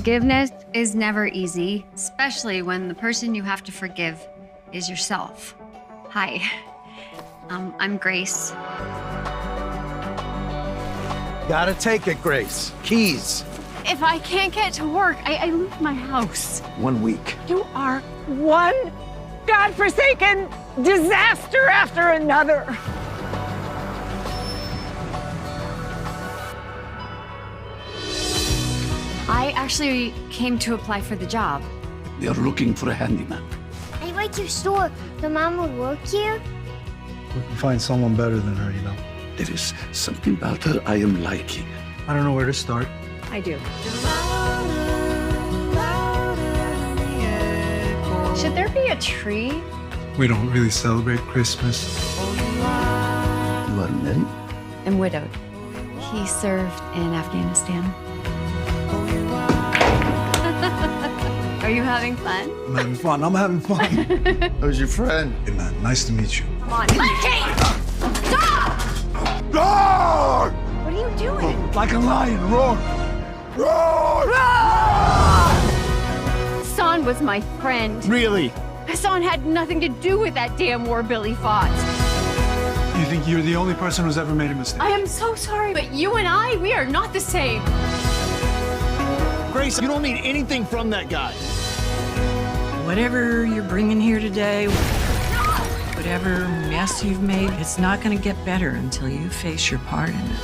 Forgiveness is never easy, especially when the person you have to forgive is yourself. Hi, I'm Grace. Gotta take it, Grace. Keys. If I can't get to work, I leave my house. 1 week. You are one godforsaken disaster after another. I actually came to apply for the job. They are looking for a handyman. I like your store. The mom would work here? We can find someone better than her, you know. There is something about her I am liking. I don't know where to start. I do. Should there be a tree? We don't really celebrate Christmas. You are married? I'm widowed. He served in Afghanistan. Are you having fun? I'm having fun. I'm having fun. Who's your friend? Hey, man, nice to meet you. Come on. Stop! Roar! What are you doing? Like a lion, roar. Roar! Hassan was my friend. Really? Hassan had nothing to do with that damn war Billy fought. You think you're the only person who's ever made a mistake? I am so sorry, but you and I, we are not the same. Grace, you don't need anything from that guy. Whatever you're bringing here today, whatever mess you've made, it's not going to get better until you face your part in it.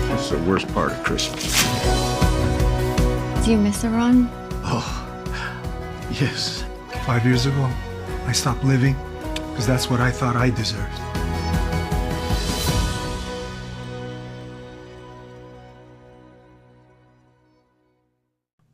This is the worst part of Christmas. Do you miss Iran? Oh, yes. 5 years ago, I stopped living because that's what I thought I deserved.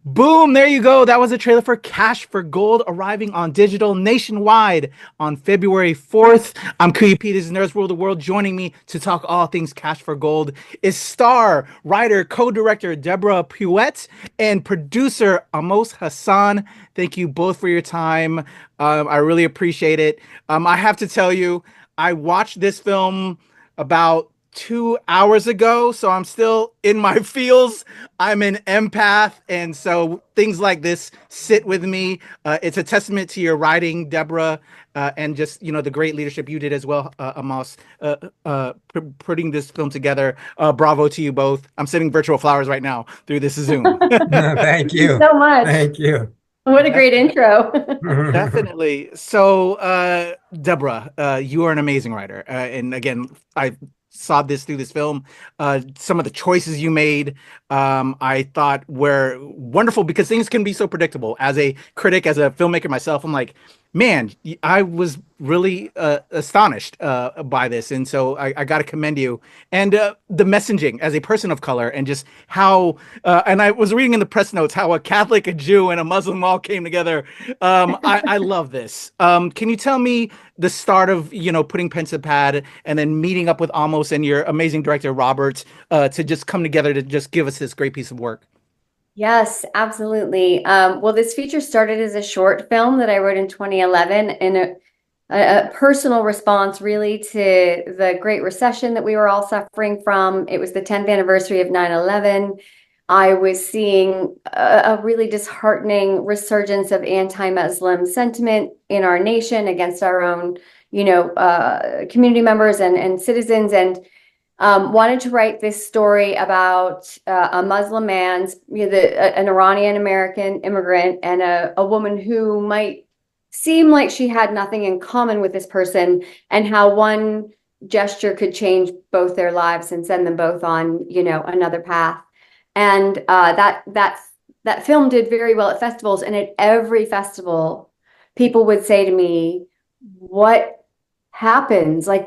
Boom, there you go. That was a trailer for Cash for Gold, arriving on digital nationwide on February 4th. I'm Kuya, this is Nerds World of the World. Joining me to talk all things Cash for Gold is star, writer, co-director Deborah Puette and producer Ahmos Hassan. Thank you both for your time. I really appreciate it. I have to tell you, I watched this film about 2 hours ago, so I'm still in my feels. I'm an empath, and so things like this sit with me. It's a testament to your writing, Deborah, and just, you know, the great leadership you did as well, Ahmos, putting this film together. Bravo to you both. I'm sending virtual flowers right now through this Zoom. Thank you so much. Thank you. What a great intro. Definitely. So, Deborah, you are an amazing writer, and again, I saw this through this film. Some of the choices you made, I thought were wonderful because things can be so predictable. As a critic, as a filmmaker myself, I'm like, man, I was really astonished by this. And so I got to commend you. And the messaging as a person of color and just how, and I was reading in the press notes how a Catholic, a Jew, and a Muslim all came together. I love this. Can you tell me the start of, you know, putting pen to pad and then meeting up with Ahmos and your amazing director, Robert, to just come together to just give us this great piece of work? Yes, absolutely. Well, this feature started as a short film that I wrote in 2011 in a personal response really to the Great Recession that we were all suffering from. It was the 10th anniversary of 9/11. I was seeing a really disheartening resurgence of anti-Muslim sentiment in our nation against our own, you know, community members and citizens, and wanted to write this story about a Muslim man's, you know, an Iranian American immigrant and a woman who might seem like she had nothing in common with this person, and how one gesture could change both their lives and send them both on, you know, another path. And that film did very well at festivals, and at every festival, people would say to me, "What happens? Like,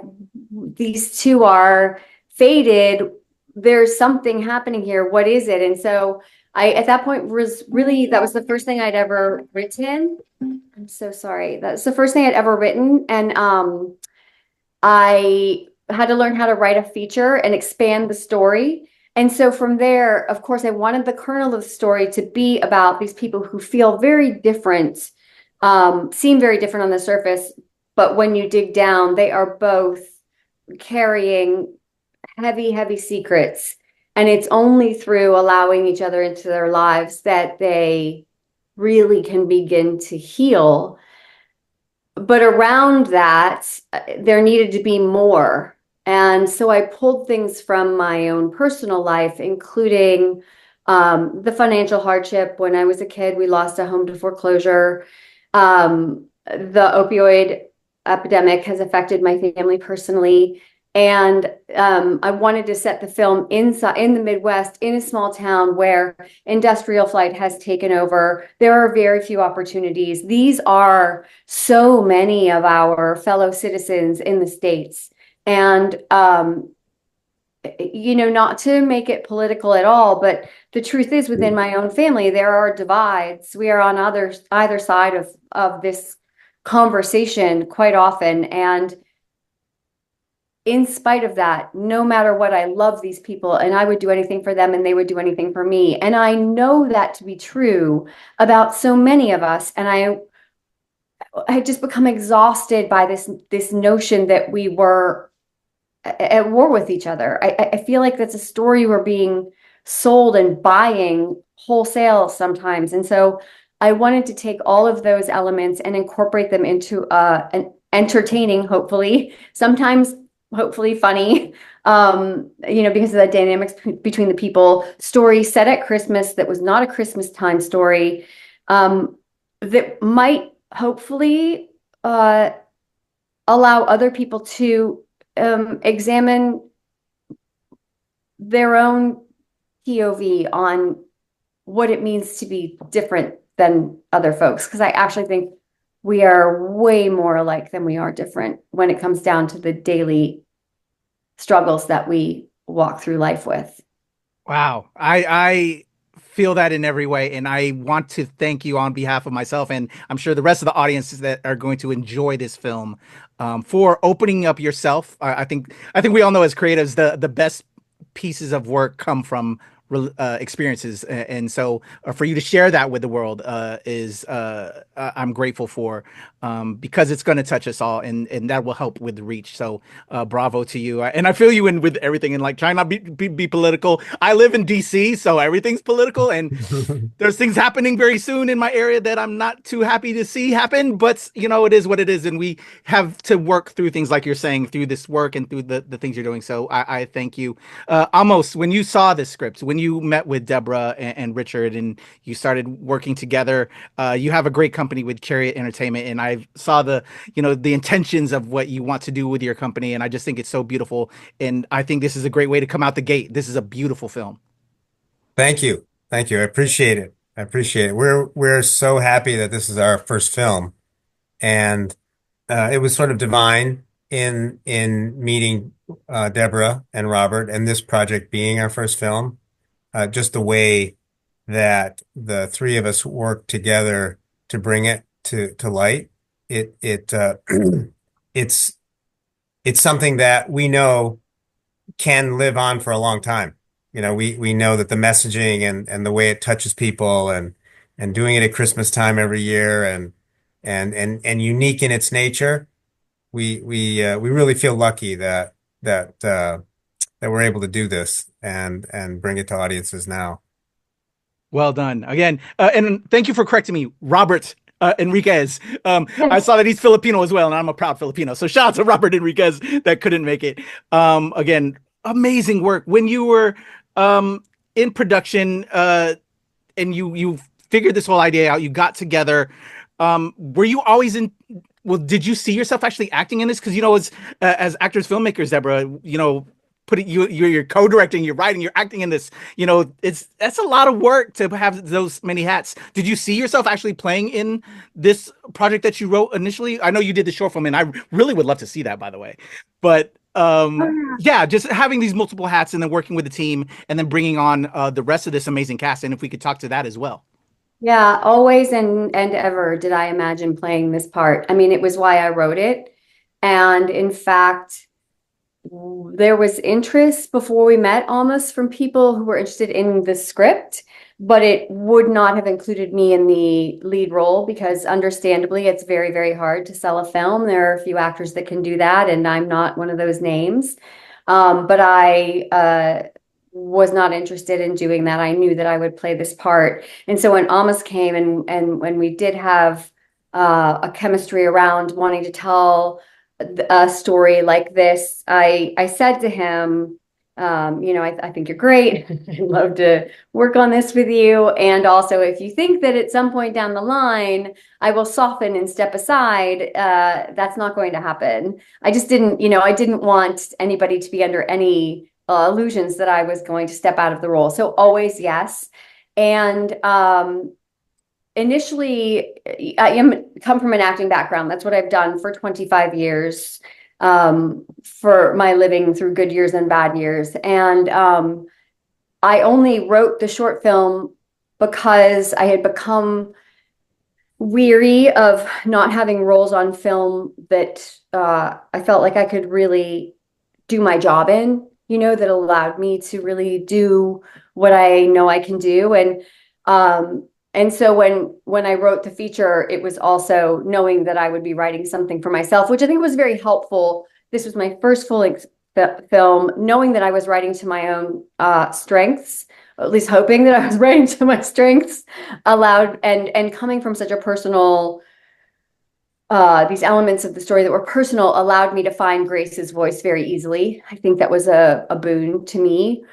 these two are faded. There's something happening here. What is it?" And so I, at that point, was really, that was the first thing I'd ever written. I'm so sorry. That's the first thing I'd ever written. And I had to learn how to write a feature and expand the story. And so from there, of course, I wanted the kernel of the story to be about these people who feel very different, seem very different on the surface, but when you dig down, they are both carrying heavy, heavy secrets And it's only through allowing each other into their lives that they really can begin to heal. But around that, there needed to be more. And so I pulled things from my own personal life, including the financial hardship. When I was a kid, we lost a home to foreclosure. The opioid epidemic has affected my family personally. And I wanted to set the film in the Midwest, in a small town where industrial flight has taken over. There are very few opportunities. These are so many of our fellow citizens in the States. And, not to make it political at all, but the truth is, within my own family, there are divides. We are on either side of this conversation quite often. And in spite of that, no matter what, I love these people and I would do anything for them and they would do anything for me. And I know that to be true about so many of us. And I had just become exhausted by this notion that we were at war with each other. I feel like that's a story we're being sold and buying wholesale sometimes. And so I wanted to take all of those elements and incorporate them into an entertaining, sometimes hopefully funny, because of the dynamics between the people, story set at Christmas that was not a Christmas time story, that might hopefully allow other people to examine their own POV on what it means to be different than other folks. Because I actually think we are way more alike than we are different when it comes down to the daily struggles that we walk through life with. Wow. I feel that in every way. And I want to thank you on behalf of myself, and I'm sure the rest of the audiences that are going to enjoy this film, for opening up yourself. I think we all know as creatives, the best pieces of work come from experiences, and so for you to share that with the world is I'm grateful for, because it's going to touch us all, and that will help with the reach. So bravo to you, and I feel you in with everything, and like trying not be political. I live in DC, so everything's political, and there's things happening very soon in my area that I'm not too happy to see happen, but it is what it is, and we have to work through things like you're saying, through this work and through the things you're doing. So I thank you. Ahmos, when you saw this script, when you met with Deborah and Richard and you started working together, you have a great company with Chariot Entertainment, and I saw the intentions of what you want to do with your company, and I just think it's so beautiful, and I think this is a great way to come out the gate. This is a beautiful film. Thank you. I appreciate it. We're so happy that this is our first film, and it was sort of divine in meeting Deborah and Robert, and this project being our first film. Just the way that the three of us worked together to bring it to light. It's something that we know can live on for a long time. We know that the messaging and the way it touches people, and doing it at Christmas time every year, and unique in its nature. We really feel lucky that we're able to do this and bring it to audiences now. Well done again, and thank you for correcting me, Robert Enriquez. I saw that he's Filipino as well, and I'm a proud Filipino. So shout out to Robert Enriquez that couldn't make it. Again, amazing work. When you were in production, and you figured this whole idea out, you got together. Were you always in? Well, did you see yourself actually acting in this? Because as actors, filmmakers, Deborah, you're co-directing, you're writing, you're acting in this. That's a lot of work to have those many hats. Did you see yourself actually playing in this project that you wrote initially? I know you did the short film, and I really would love to see that, by the way. But yeah, just having these multiple hats and then working with the team and then bringing on the rest of this amazing cast. And if we could talk to that as well. Yeah, always and ever did I imagine playing this part. I mean, it was why I wrote it. And in fact, there was interest before we met almost from people who were interested in the script, but it would not have included me in the lead role because understandably, it's very, very hard to sell a film. There are a few actors that can do that, and I'm not one of those names. But I was not interested in doing that. I knew that I would play this part. And so when Ahmos came and when we did have a chemistry around wanting to tell a story like this, I said to him, I think you're great. I'd love to work on this with you. And also, if you think that at some point down the line, I will soften and step aside, that's not going to happen. I just didn't, I didn't want anybody to be under any illusions that I was going to step out of the role. So always yes. And initially, I come from an acting background. That's what I've done for 25 years. For my living through good years and bad years. And I only wrote the short film because I had become weary of not having roles on film that I felt like I could really do my job in, that allowed me to really do what I know I can do. And so when I wrote the feature, it was also knowing that I would be writing something for myself, which I think was very helpful. This was my first full film, knowing that I was writing to my own strengths, or at least hoping that I was writing to my strengths, allowed and coming from such a personal, these elements of the story that were personal allowed me to find Grace's voice very easily. I think that was a boon to me.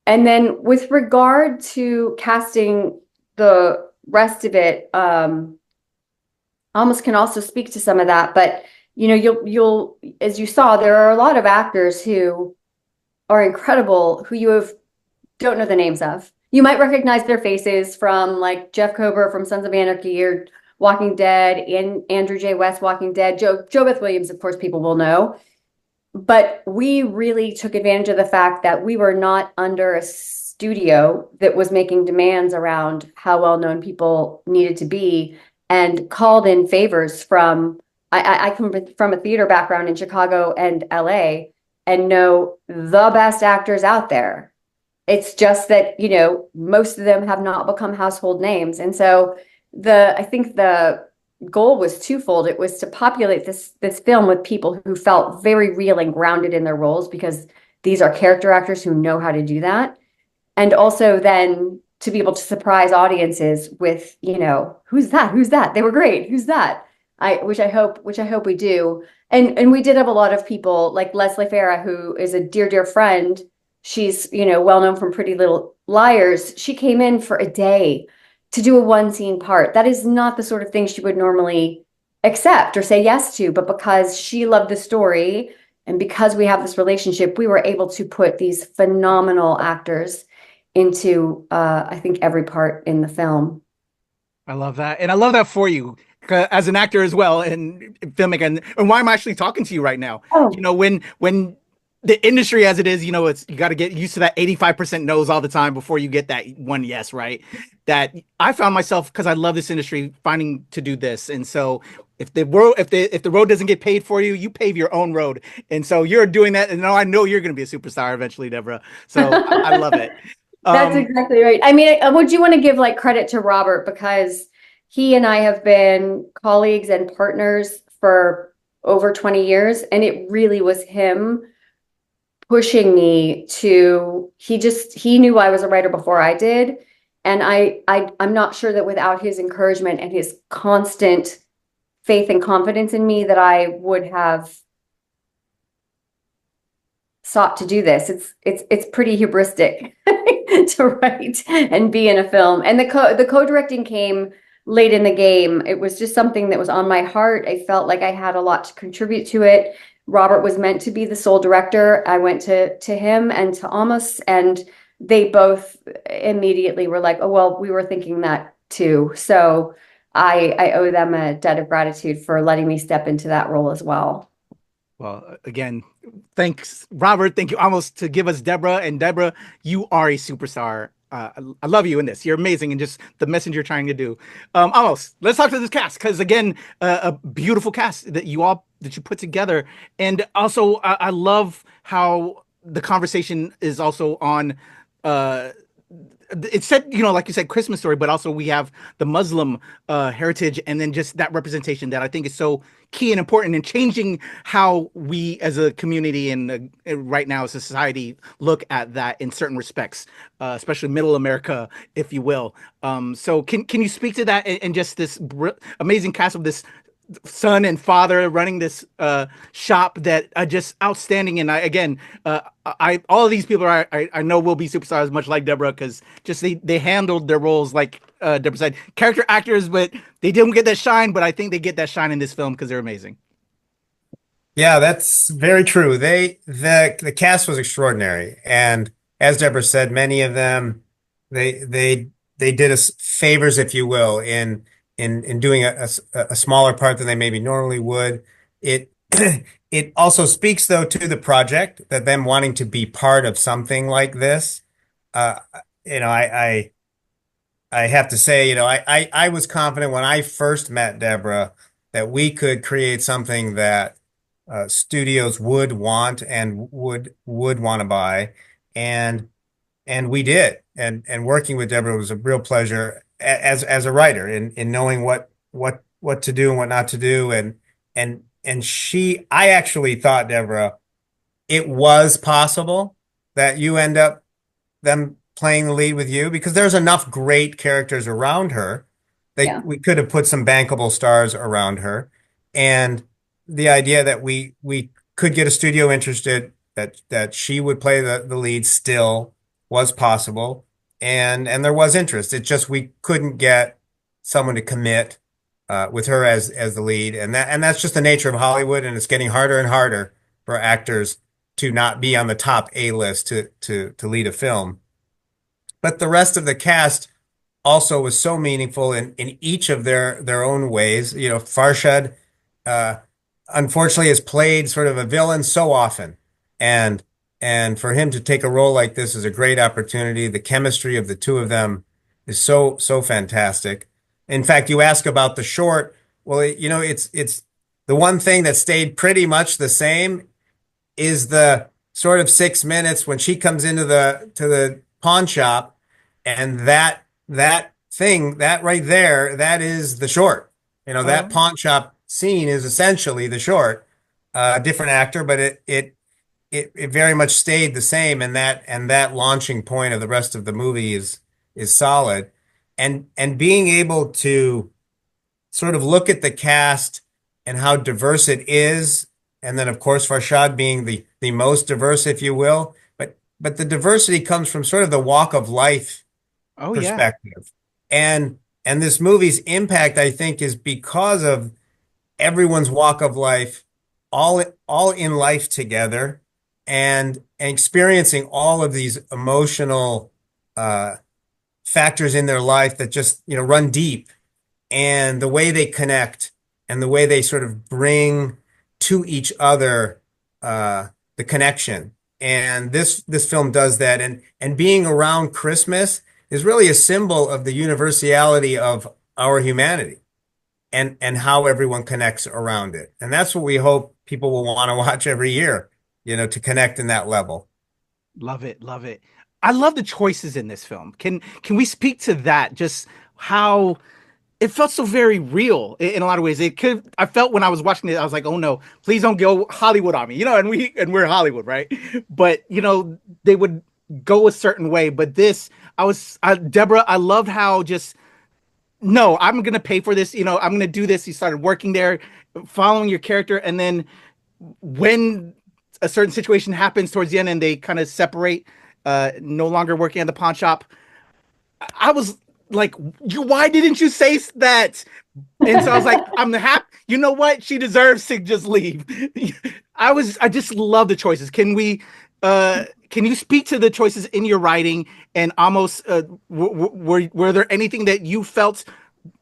And then with regard to casting the rest of it, Ahmos can also speak to some of that, but you'll as you saw, there are a lot of actors who are incredible who don't know the names of. You might recognize their faces from like Jeff Kober from Sons of Anarchy or Walking Dead, and Andrew J. West, Walking Dead, Joe Beth Williams, of course, people will know. But we really took advantage of the fact that we were not under a studio that was making demands around how well-known people needed to be, and called in favors from, I come from a theater background in Chicago and LA and know the best actors out there. It's just that, most of them have not become household names. And so I think the goal was twofold. It was to populate this film with people who felt very real and grounded in their roles, because these are character actors who know how to do that. And also then to be able to surprise audiences with, who's that? They were great. Who's that? Which I hope we do. And we did have a lot of people like Leslie Farah, who is a dear friend. She's, well known from Pretty Little Liars. She came in for a day to do a one scene part. That is not the sort of thing she would normally accept or say yes to, but because she loved the story and because we have this relationship, we were able to put these phenomenal actors into, I think, every part in the film. I love that. And I love that for you as an actor as well and filmmaker. And why I'm actually talking to you right now. Oh. When the industry as it is, it's, you got to get used to that 85% no's all the time before you get that one yes, right? That I found myself, because I love this industry, finding to do this. And so if the road doesn't get paid for you, you pave your own road. And so you're doing that. And now I know you're going to be a superstar eventually, Deborah. So I love it. That's exactly right. I mean, would you want to give credit to Robert, because he and I have been colleagues and partners for over 20 years. And it really was him pushing me to, he knew I was a writer before I did. And I'm not sure that without his encouragement and his constant faith and confidence in me that I would have sought to do this. It's pretty hubristic to write and be in a film. And the co-directing came late in the game. It was just something that was on my heart. I felt like I had a lot to contribute to it. Robert was meant to be the sole director. I went to him and to Ahmos, and they both immediately were like, oh, well, we were thinking that too. So I owe them a debt of gratitude for letting me step into that role as well. Well, again, thanks, Robert. Thank you, Ahmos, to give us Deborah. And Deborah, you are a superstar. I love you in this. You're amazing, and just the message you're trying to do. Ahmos, let's talk to this cast, because again, a beautiful cast that you put together. And also, I love how the conversation is also on it's said, you know, like you said, Christmas story, but also we have the Muslim heritage, and then just that representation that I think is so key and important in changing how we as a community and right now as a society look at that in certain respects, especially middle America, if you will. So can you speak to that, and just this amazing cast of this son and father running this shop that are just outstanding. And I all of these people I know will be superstars, much like Deborah, because just they handled their roles like Deborah said, character actors, but they didn't get that shine. But I think they get that shine in this film because they're amazing. Yeah, that's very true. The cast was extraordinary, and as Deborah said, many of them they did us favors, if you will, in doing a smaller part than they maybe normally would. It it also speaks though to the project, that them wanting to be part of something like this. Uh, you know, I have to say, you know, I was confident when I first met Deborah that we could create something that studios would want and would want to buy, and we did. And working with Deborah was a real pleasure as a writer, in knowing what to do and what not to do, and I actually thought, Deborah, it was possible that you end up them playing the lead with you, because there's enough great characters around her. We could have put some bankable stars around her, and the idea that we could get a studio interested, that she would play the lead still was possible, and there was interest. It just, we couldn't get someone to commit with her as the lead, and that's just the nature of Hollywood, and it's getting harder and harder for actors to not be on the top A list to lead a film. But the rest of the cast also was so meaningful in each of their own ways. You know, Farshad, unfortunately, has played sort of a villain so often, and for him to take a role like this is a great opportunity. The chemistry of the two of them is so fantastic. In fact, you ask about the short. Well, you know, it's the one thing that stayed pretty much the same is the sort of 6 minutes when she comes into the pawn shop, and that thing, that right there, that is the short. You know, that pawn shop scene is essentially the short. Different actor, but it very much stayed the same, and that launching point of the rest of the movie is solid. And being able to sort of look at the cast and how diverse it is, and then of course Farshad being the most diverse, if you will, but the diversity comes from sort of the walk of life perspective. And this movie's impact, I think, is because of everyone's walk of life, all in life together, and experiencing all of these emotional factors in their life that just, you know, run deep, and the way they connect, and the way they sort of bring to each other the connection. And this film does that, and being around Christmas is really a symbol of the universality of our humanity, and how everyone connects around it. And that's what we hope people will want to watch every year, you know, to connect in that level. Love it, love it. I love the choices in this film. Can we speak to that? Just how it felt so very real in a lot of ways. I felt when I was watching it, I was like, oh no, please don't go Hollywood on me, you know, and we're Hollywood, right? But you know, they would go a certain way. But this, Deborah, I loved how just, no, I'm going to pay for this. You know, I'm going to do this. You started working there, following your character. And then when a certain situation happens towards the end and they kind of separate, no longer working at the pawn shop, I was like, why didn't you say that? And so I was like, I'm happy. You know what? She deserves to just leave. I just love the choices. Can you speak to the choices in your writing? And Ahmos, were there anything that you felt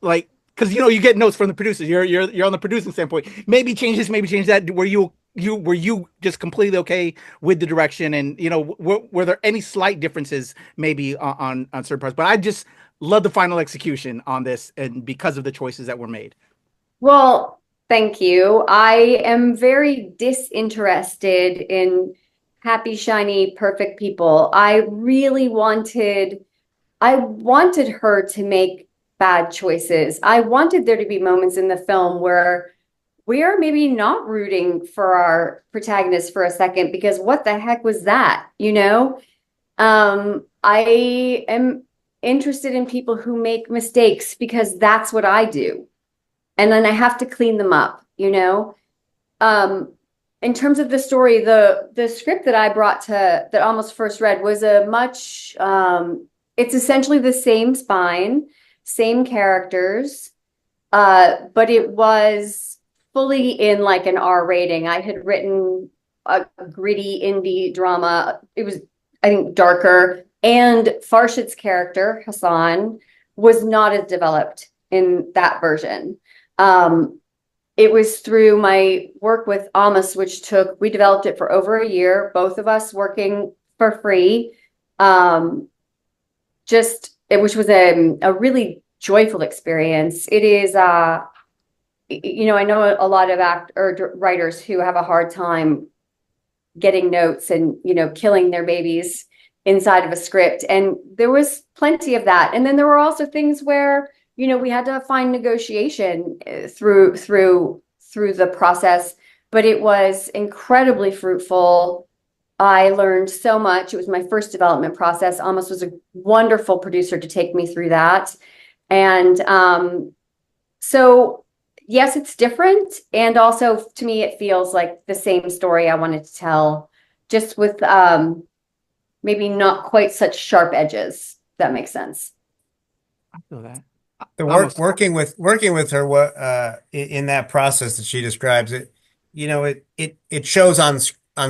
like, because you know you get notes from the producers, you're on the producing standpoint, maybe change this, maybe change that. Were you just completely okay with the direction? And you know, were there any slight differences maybe on certain parts? But I just love the final execution on this, and because of the choices that were made. Well, thank you. I am very disinterested in happy, shiny, perfect people. I really wanted I wanted her to make bad choices. I wanted there to be moments in the film where we are maybe not rooting for our protagonist for a second, because what the heck was that, you know? I am interested in people who make mistakes because that's what I do. And then I have to clean them up, you know? In terms of the story, the script that I brought to that Ahmos first read was a much it's essentially the same spine, same characters, but it was fully in like an R rating. I had written a gritty indie drama. It was, I think, darker. And Farshad's character, Hasan, was not as developed in that version. It was through my work with Ahmos, we developed it for over a year, both of us working for free. Which was a really joyful experience. It is, you know, I know a lot of writers who have a hard time getting notes and, you know, killing their babies inside of a script. And there was plenty of that. And then there were also things where, you know, we had to find negotiation through the process, but it was incredibly fruitful. I learned so much. It was my first development process. Ahmos was a wonderful producer to take me through that. And so, yes, it's different. And also, to me, it feels like the same story I wanted to tell, just with maybe not quite such sharp edges, if that makes sense. I feel that. Working with her, in that process that she describes, it, you know, it shows on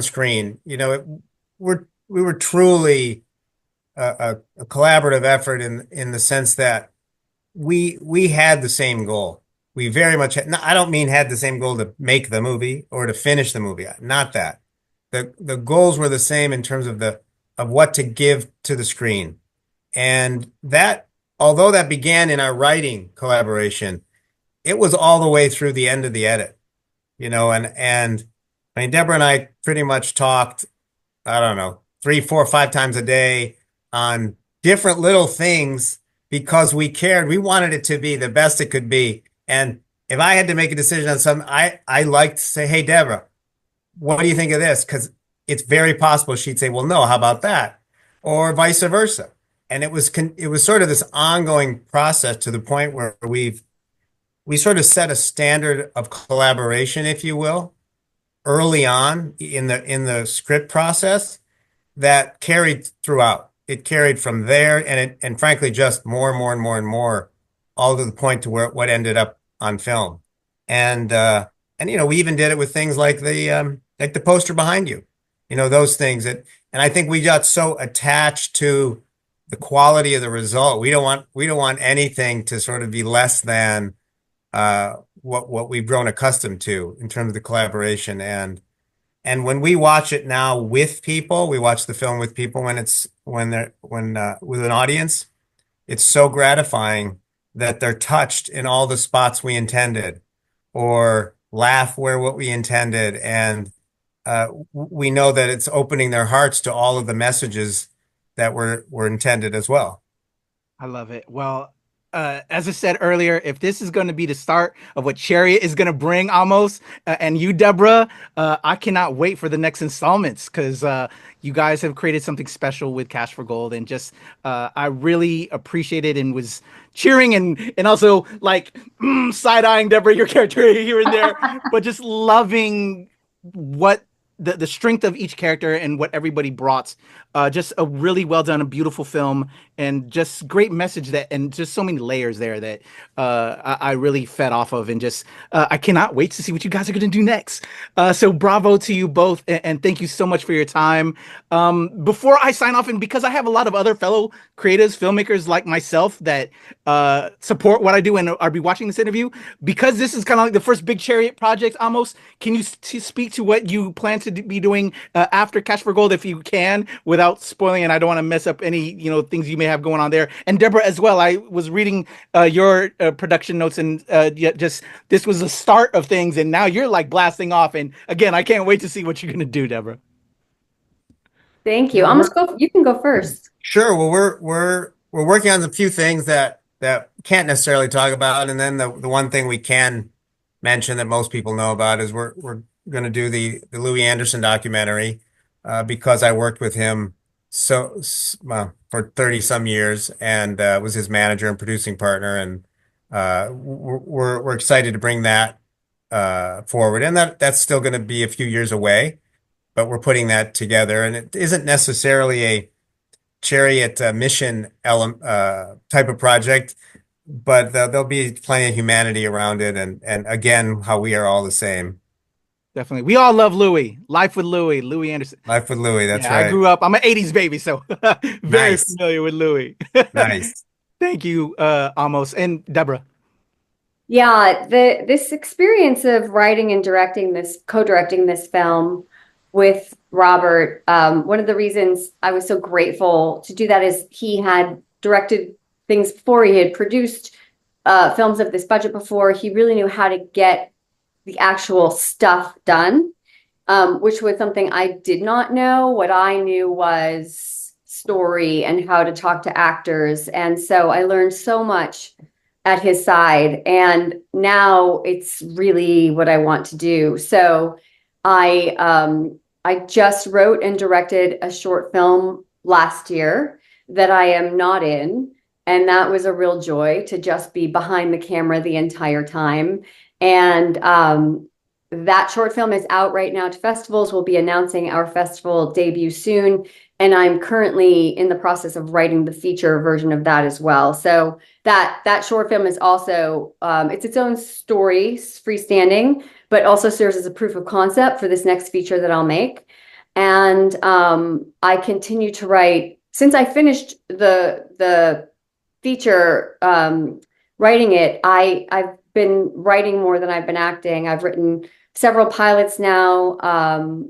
screen. You know, we were truly a collaborative effort in the sense that we had the same goal. We very much had, I don't mean had the same goal to make the movie or to finish the movie. Not that. The goals were the same in terms of what to give to the screen. And that, although that began in our writing collaboration, it was all the way through the end of the edit, you know, and I mean, Deborah and I pretty much talked, I don't know, 3, 4, 5 times a day on different little things because we cared. We wanted it to be the best it could be. And if I had to make a decision on something, I like to say, hey, Deborah, what do you think of this? Because it's very possible she'd say, well, no, how about that? Or vice versa. And it was sort of this ongoing process to the point where we sort of set a standard of collaboration, if you will, early on in the script process that carried throughout. It carried from there, and frankly, just more and more and more and more, all to the point to where what ended up on film. And you know, we even did it with things like the poster behind you, you know, those things and I think we got so attached to the quality of the result. We don't want anything to sort of be less than what we've grown accustomed to in terms of the collaboration. And when we watch it now with people, we watch the film with people with an audience, it's so gratifying that they're touched in all the spots we intended or laugh what we intended. And we know that it's opening their hearts to all of the messages that were intended as well. I love it. Well, as I said earlier, if this is going to be the start of what Chariot is going to bring, Ahmos, and you, Deborah, I cannot wait for the next installments because you guys have created something special with Cash for Gold, and just I really appreciate it and was cheering and also like side-eyeing Deborah, your character here and there, but just loving what the strength of each character and what everybody brought. Just a really well done, a beautiful film, and just great message and just so many layers there that I really fed off of, and just I cannot wait to see what you guys are going to do next. So bravo to you both, and thank you so much for your time. Before I sign off, and because I have a lot of other fellow creatives, filmmakers like myself that support what I do and are be watching this interview, because this is kind of like the first big Chariot project, Ahmos, can you speak to what you plan to be doing after Cash for Gold, if you can, without spoiling, and I don't want to mess up any, you know, things you may have going on there. And Deborah as well, I was reading your production notes, and just this was the start of things, and now you're like blasting off, and again, I can't wait to see what you're gonna do, Deborah. Thank you. You can go first. Sure. Well, we're working on a few things that can't necessarily talk about, and then the one thing we can mention that most people know about is we're going to do the Louis Anderson documentary, because I worked with him well, for 30 some years, and was his manager and producing partner, and we're excited to bring that forward, and that's still going to be a few years away, but we're putting that together, and it isn't necessarily a chariot mission type of project, but there'll be plenty of humanity around it, and again, how we are all the same. Definitely. We all love Louis. Life with Louis Anderson. Life with Louis, that's Yeah, right. I grew up, I'm an 80s baby, so very Nice. familiar with Louis. Nice. Thank you, Ahmos. And Deborah. Yeah, this experience of writing and co-directing this film with Robert, one of the reasons I was so grateful to do that is he had directed things before, he had produced films of this budget before. He really knew how to get the actual stuff done, which was something I did not know. What I knew was story and how to talk to actors. And so I learned so much at his side, and now it's really what I want to do. So I just wrote and directed a short film last year that I am not in, and that was a real joy to just be behind the camera the entire time. And that short film is out right now to festivals. We'll be announcing our festival debut soon, and I'm currently in the process of writing the feature version of that as well. So that short film is also it's its own story, freestanding, but also serves as a proof of concept for this next feature that I'll make. And I continue to write since I finished the feature. Writing it, I've been writing more than I've been acting. I've written several pilots now.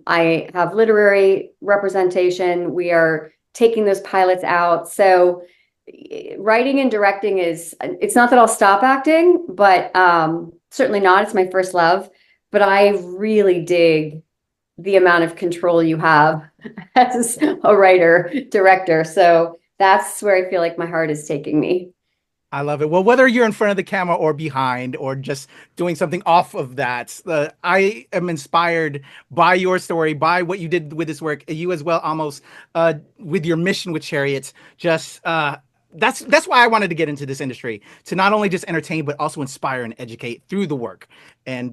I have literary representation. We are taking those pilots out. So writing and directing it's not that I'll stop acting, but certainly not. It's my first love. But I really dig the amount of control you have as a writer, director. So that's where I feel like my heart is taking me. I love it. Well, whether you're in front of the camera or behind or just doing something off of that, I am inspired by your story, by what you did with this work. You as well, almost with your mission with Chariots. Just that's why I wanted to get into this industry, to not only just entertain but also inspire and educate through the work. And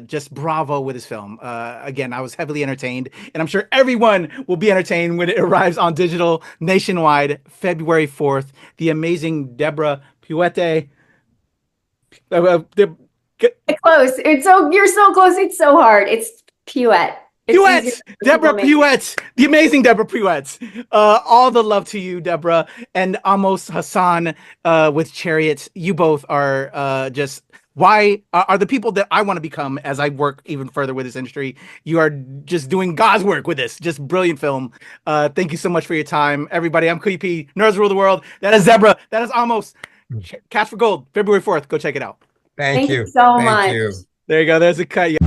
just bravo with this film. Again, I was heavily entertained, and I'm sure everyone will be entertained when it arrives on digital nationwide, February 4th. The amazing Deborah Puette. Close. You're so close. It's so hard. It's Puette. Puette, Deborah Puette, the amazing Deborah Puette. All the love to you, Deborah, and Ahmos Hassan with Chariots. You both are just why are the people that I want to become as I work even further with this industry. You are just doing God's work with this. Just brilliant film. Thank you so much for your time, everybody. I'm Kuya. Nerds rule the world. That is Deborah. That is Ahmos. Cash for Gold, February 4th. Go check it out. Thank you so Thank much. you. There you go. There's a cut. Yeah.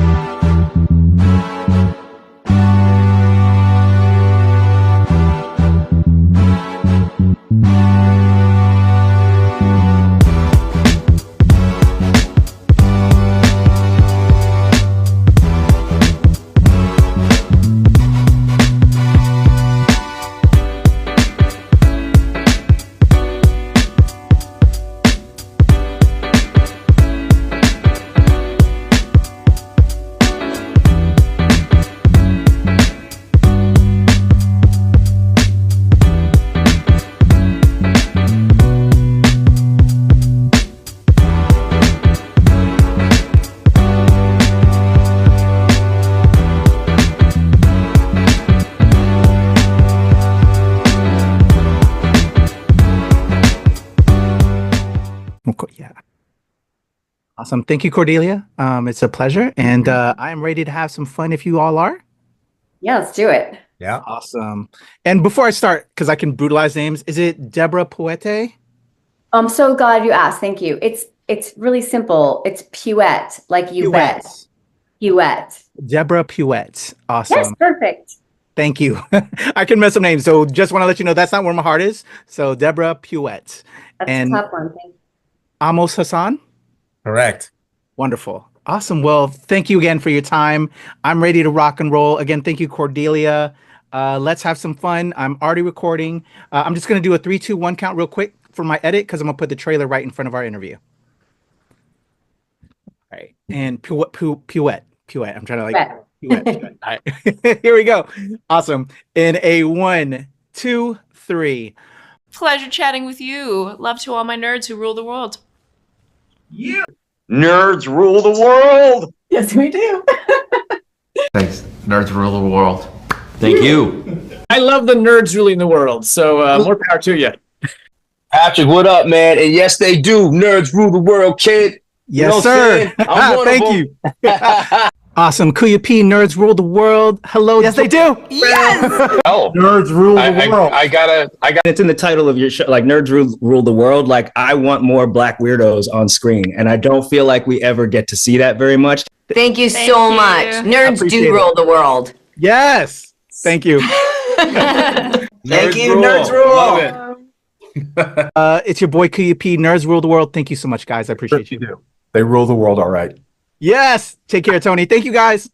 Awesome. Thank you, Cordelia. It's a pleasure. And I am ready to have some fun if you all are. Yeah, let's do it. Yeah. Awesome. And before I start, because I can brutalize names, is it Deborah Puette? I'm so glad you asked. Thank you. It's really simple. It's Puette, like you bet. Puette. Deborah Puette. Awesome. Yes, perfect. Thank you. I can mess up names. So just want to let you know that's not where my heart is. So Deborah Puette. That's And a tough one. Thank you. Ahmos Hassan. Correct. Wonderful. Awesome. Well, thank you again for your time. I'm ready to rock and roll. Again, thank you, Cordelia. Let's have some fun. I'm already recording. I'm just going to do a 3, 2, 1 count real quick for my edit because I'm going to put the trailer right in front of our interview. All right. And Puette. I'm trying to like Puette. All right. Here we go. Awesome. In a 1, 2, 3. Pleasure chatting with you. Love to all my nerds who rule the world. Nerds rule the world. Yes, we do. Thanks. Nerds rule the world. Thank you. I love the nerds ruling the world, so more power to you. Patrick, what up, man? And yes, they do. Nerds rule the world, kid. Yes, sir. Thank you. Awesome. Kuya P, nerds rule the world. Hello. Yes, they do. Yes. Oh, Nerds rule the world. I got. It's in the title of your show, like Nerds Rule the World. Like, I want more black weirdos on screen, and I don't feel like we ever get to see that very much. Thank you so much. Nerds do rule the world. Yes. Thank you. Thank you, Nerds Rule. Love it. It's your boy Kuya P, nerds rule the world. Thank you so much, guys. I appreciate you. They rule the world all right. Yes. Take care, Tony. Thank you, guys.